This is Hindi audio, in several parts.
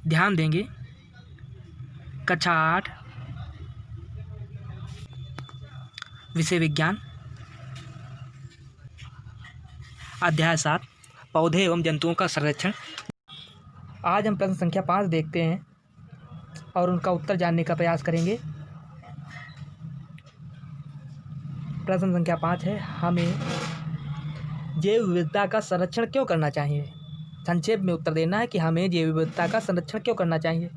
ध्यान देंगे। कक्षा 8 विषय विज्ञान, अध्याय 7 पौधे एवं जंतुओं का संरक्षण। आज हम प्रश्न संख्या 5 देखते हैं और उनका उत्तर जानने का प्रयास करेंगे। प्रश्न संख्या 5 है, हमें जैव विविधता का संरक्षण क्यों करना चाहिए। संक्षेप में उत्तर देना है कि हमें जैव विविधता का संरक्षण क्यों करना चाहिए।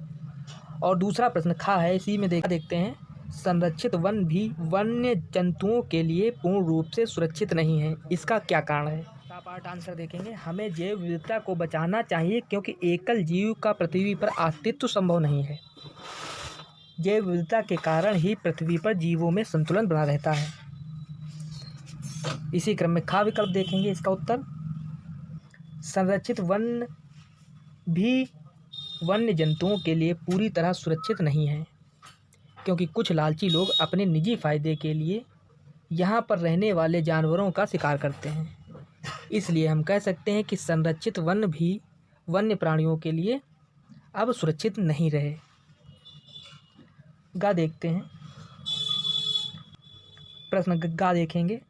और दूसरा प्रश्न खा है, इसी में देखते हैं, संरक्षित वन भी वन्य जंतुओं के लिए पूर्ण रूप से सुरक्षित नहीं है, इसका क्या कारण है। पार्ट आंसर देखेंगे। हमें जैव विविधता को बचाना चाहिए क्योंकि एकल जीव का पृथ्वी पर अस्तित्व संभव नहीं है। जैव विविधता के कारण ही पृथ्वी पर जीवों में संतुलन बना रहता है। इसी क्रम में खा विकल्प देखेंगे। इसका उत्तर, संरक्षित वन भी वन्य जंतुओं के लिए पूरी तरह सुरक्षित नहीं है क्योंकि कुछ लालची लोग अपने निजी फायदे के लिए यहाँ पर रहने वाले जानवरों का शिकार करते हैं। इसलिए हम कह सकते हैं कि संरक्षित वन भी वन्य प्राणियों के लिए अब सुरक्षित नहीं रहे। गा देखते हैं। प्रश्न गा देखेंगे।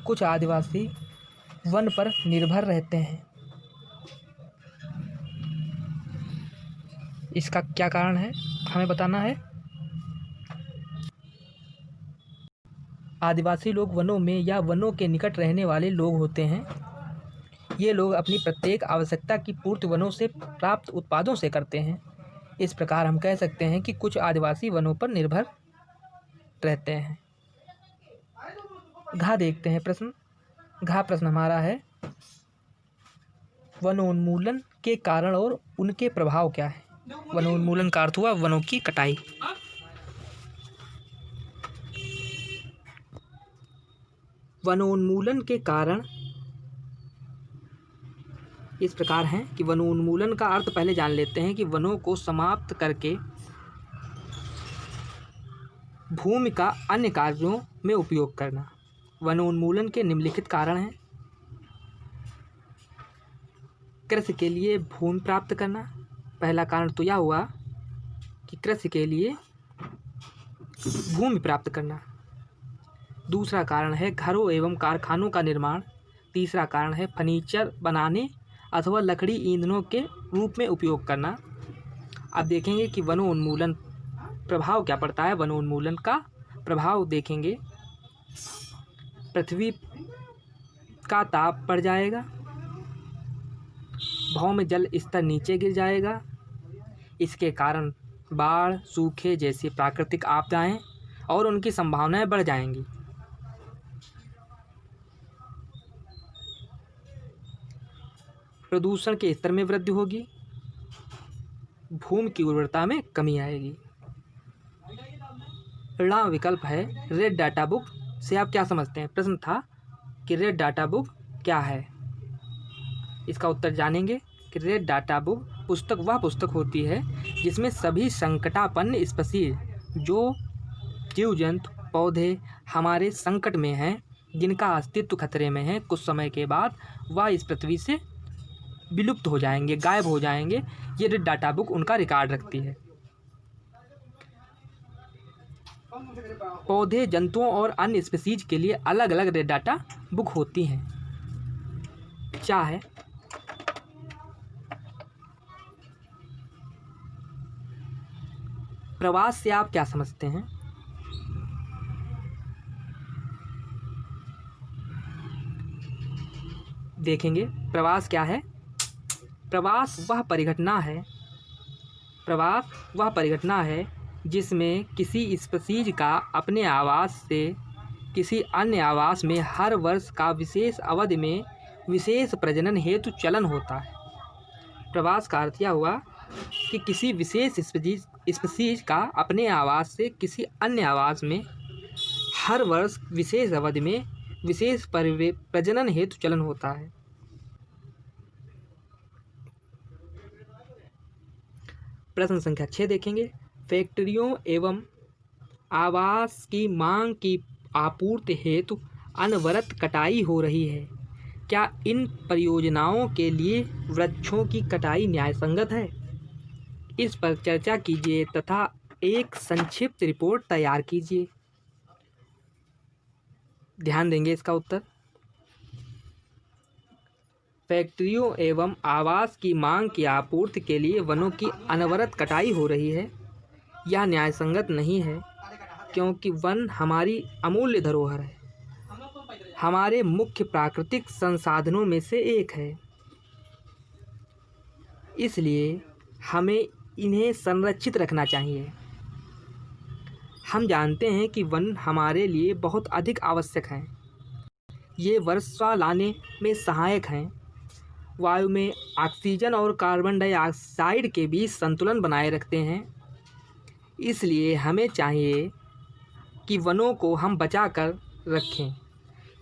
कुछ आदिवासी वन पर निर्भर रहते हैं, इसका क्या कारण है हमें बताना है। आदिवासी लोग वनों में या वनों के निकट रहने वाले लोग होते हैं। ये लोग अपनी प्रत्येक आवश्यकता की पूर्ति वनों से प्राप्त उत्पादों से करते हैं। इस प्रकार हम कह सकते हैं कि कुछ आदिवासी वनों पर निर्भर रहते हैं। घा देखते हैं। प्रश्न हमारा है, वनोन्मूलन के कारण और उनके प्रभाव क्या है। वनोन्मूलन का अर्थ हुआ वनों की कटाई। वनोन्मूलन के कारण इस प्रकार हैं कि वनोन्मूलन का अर्थ पहले जान लेते हैं कि वनों को समाप्त करके भूमि का अन्य कार्यों में उपयोग करना। वनोन्मूलन के निम्नलिखित कारण हैं। कृषि के लिए भूमि प्राप्त करना। पहला कारण तो यह हुआ कि कृषि के लिए भूमि प्राप्त करना। दूसरा कारण है घरों एवं कारखानों का निर्माण। तीसरा कारण है फर्नीचर बनाने अथवा लकड़ी ईंधनों के रूप में उपयोग करना। अब देखेंगे कि वनोन्मूलन प्रभाव क्या पड़ता है। वनोन्मूलन का प्रभाव देखेंगे, पृथ्वी का ताप बढ़ जाएगा, भौम जल स्तर नीचे गिर जाएगा। इसके कारण बाढ़, सूखे जैसी प्राकृतिक आपदाएं और उनकी संभावनाएं बढ़ जाएंगी। प्रदूषण के स्तर में वृद्धि होगी, भूमि की उर्वरता में कमी आएगी। ऋण विकल्प है रेड डाटा बुक से आप क्या समझते हैं। प्रश्न था कि रेड डाटा बुक क्या है। इसका उत्तर जानेंगे कि रेड डाटा बुक पुस्तक वह पुस्तक होती है जिसमें सभी संकटापन्न स्पीशीज, जो जीव जंतु पौधे हमारे संकट में हैं, जिनका अस्तित्व खतरे में है, कुछ समय के बाद वह इस पृथ्वी से विलुप्त हो जाएंगे, गायब हो जाएंगे। ये रेड डाटा बुक उनका रिकॉर्ड रखती है। पौधे, जंतुओं और अन्य स्पीशीज के लिए अलग अलग रेड डाटा बुक होती हैं। क्या है। प्रवास से आप क्या समझते हैं। देखेंगे प्रवास क्या है। प्रवास वह परिघटना है जिसमें किसी स्पीशीज का अपने आवास से किसी अन्य आवास में हर वर्ष का विशेष अवधि में विशेष प्रजनन हेतु चलन होता है। प्रवास का अर्थ यह हुआ कि किसी विशेष स्पीशीज का अपने आवास से किसी अन्य आवास में हर वर्ष विशेष अवधि में विशेष प्रजनन हेतु चलन होता है। प्रश्न संख्या 6 देखेंगे। फैक्ट्रियों एवं आवास की मांग की आपूर्ति हेतु अनवरत कटाई हो रही है। क्या इन परियोजनाओं के लिए वृक्षों की कटाई न्यायसंगत है? इस पर चर्चा कीजिए तथा एक संक्षिप्त रिपोर्ट तैयार कीजिए। ध्यान देंगे इसका उत्तर। फैक्ट्रियों एवं आवास की मांग की आपूर्ति के लिए वनों की अनवरत कटाई हो रही है। यह न्यायसंगत नहीं है, क्योंकि वन हमारी अमूल्य धरोहर है, हमारे मुख्य प्राकृतिक संसाधनों में से एक है। इसलिए हमें इन्हें संरक्षित रखना चाहिए। हम जानते हैं कि वन हमारे लिए बहुत अधिक आवश्यक हैं। ये वर्षा लाने में सहायक हैं, वायु में ऑक्सीजन और कार्बन डाइऑक्साइड के बीच संतुलन बनाए रखते हैं। इसलिए हमें चाहिए कि वनों को हम बचा कर रखें।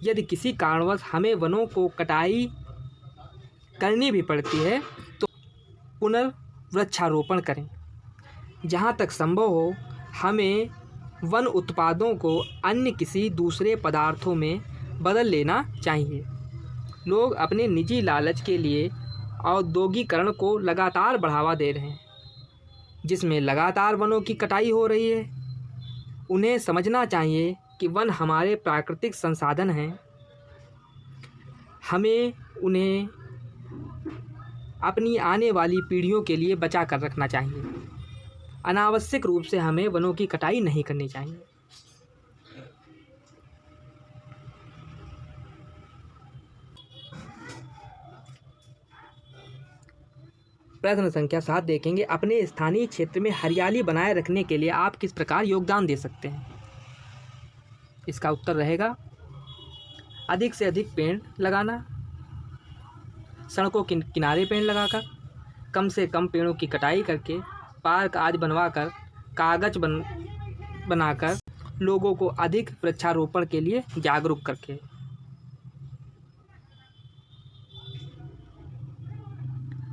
यदि किसी कारणवश हमें वनों को कटाई करनी भी पड़ती है तो पुनर्वृक्षारोपण करें। जहाँ तक संभव हो हमें वन उत्पादों को अन्य किसी दूसरे पदार्थों में बदल लेना चाहिए। लोग अपने निजी लालच के लिए औद्योगिकरण को लगातार बढ़ावा दे रहे हैं, जिसमें लगातार वनों की कटाई हो रही है। उन्हें समझना चाहिए कि वन हमारे प्राकृतिक संसाधन हैं। हमें उन्हें अपनी आने वाली पीढ़ियों के लिए बचा कर रखना चाहिए। अनावश्यक रूप से हमें वनों की कटाई नहीं करनी चाहिए। प्रश्न संख्या 7 देखेंगे। अपने स्थानीय क्षेत्र में हरियाली बनाए रखने के लिए आप किस प्रकार योगदान दे सकते हैं? इसका उत्तर रहेगा अधिक से अधिक पेड़ लगाना, सड़कों के किनारे पेड़ लगाकर, कम से कम पेड़ों की कटाई करके, पार्क आदि बनवाकर, कागज बनाकर, लोगों को अधिक वृक्षारोपण के लिए जागरूक करके।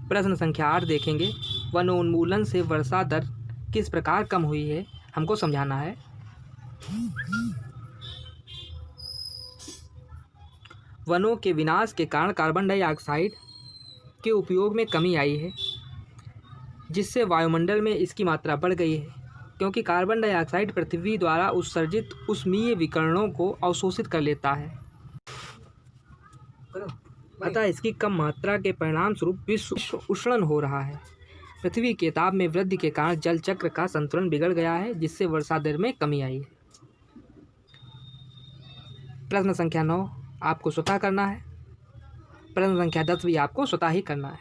प्रश्न संख्या 8 देखेंगे। वनोन्मूलन से वर्षा दर किस प्रकार कम हुई है, हमको समझाना है। वनों के विनाश के कारण कार्बन डाइऑक्साइड के उपयोग में कमी आई है, जिससे वायुमंडल में इसकी मात्रा बढ़ गई है, क्योंकि कार्बन डाइऑक्साइड पृथ्वी द्वारा उत्सर्जित ऊष्मीय विकिरणों को अवशोषित कर लेता है। अतः इसकी कम मात्रा के परिणाम स्वरूप विश्व उष्णन हो रहा है। पृथ्वी के ताप में वृद्धि के कारण जल चक्र का संतुलन बिगड़ गया है, जिससे वर्षा दर में कमी आई है। प्रश्न संख्या 9 आपको स्वतः करना है। प्रश्न संख्या 10 भी आपको स्वतः ही करना है।